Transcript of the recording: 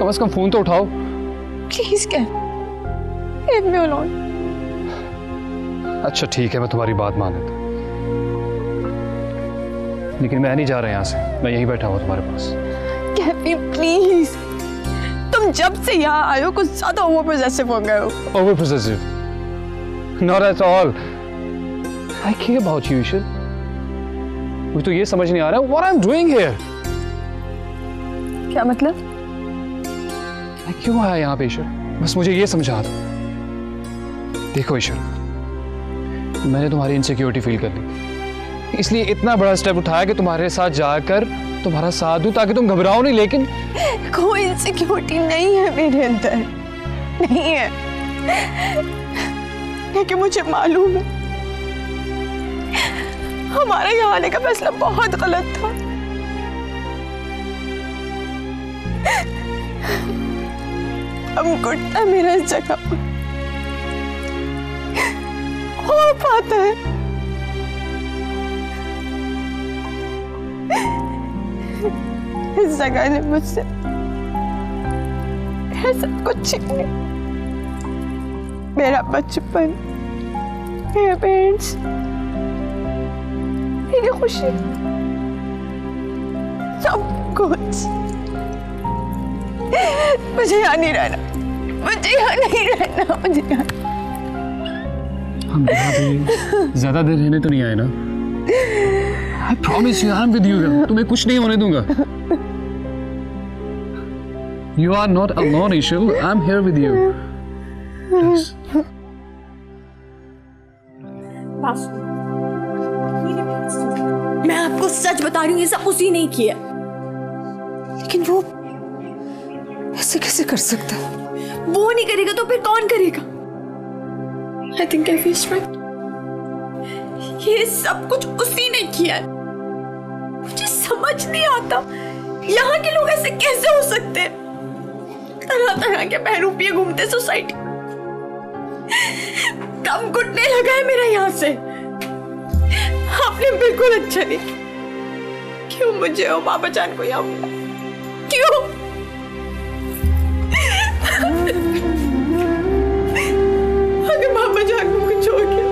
कम से कम फोन तो उठाओ। Please can, leave me alone. अच्छा ठीक है, मैं तुम्हारी बात मान लेता, लेकिन मैं नहीं जा रहा यहाँ से, मैं यहीं बैठा हुआ तुम्हारे पास। केविन प्लीज, तुम जब से यहाँ आए हो कुछ ज्यादा ओवर पोजेसिव हो गए हो। Over possessive? Not at all, I care about you Ishal. मुझे तो ये समझ नहीं आ रहा what I am doing here. क्या मतलब? मैं क्यों आया यहाँ पे ईशल, बस मुझे ये समझा दो। देखो ईशल, मैंने तुम्हारी इनसिक्योरिटी फील कर ली, इसलिए इतना बड़ा स्टेप उठाया कि तुम्हारे साथ जाकर तुम्हारा साथ दूं ताकि तुम घबराओ नहीं। लेकिन कोई इनसिक्योरिटी नहीं है मेरे अंदर, नहीं है, लेकिन मुझे मालूम है हमारा यहाँ आने का फैसला बहुत गलत था। अब घुटना मेरा इस जगह पर हो पाता है। इस जगह ने मुझसे सब कुछ छीन लिया, मेरा बचपन, मेरे पेरेंट्स, मेरी खुशी, सब कुछ। मुझे यहाँ नहीं रहना, मुझे यहाँ नहीं रहना, मुझे यहाँ। हम यहाँ पे ज्यादा देर रहने तो नहीं आए ना? I promise you, I'm with you. तुम्हें कुछ नहीं होने दूंगा। You are not alone, Ishul. I'm here with you. Please. मैं आपको सच बता रही हूँ, ये सब उसी ने किया। लेकिन वो ऐसे कैसे कर सकता है? वो नहीं करेगा तो फिर कौन करेगा? I think I feel right. ये सब कुछ उसी ने किया है। मुझे समझ नहीं आता यहाँ के लोग ऐसे कैसे हो सकते हैं। तरह तरह के बहरूपिये घूमते सोसाइटी, दम घुटने लगा है मेरा यहाँ से। आपने बिल्कुल अच्छा नहीं, क्यों मुझे और बाबा जान को यहाँ बुलाया? क्यों? अगर बाबा जान को कुछ हो गया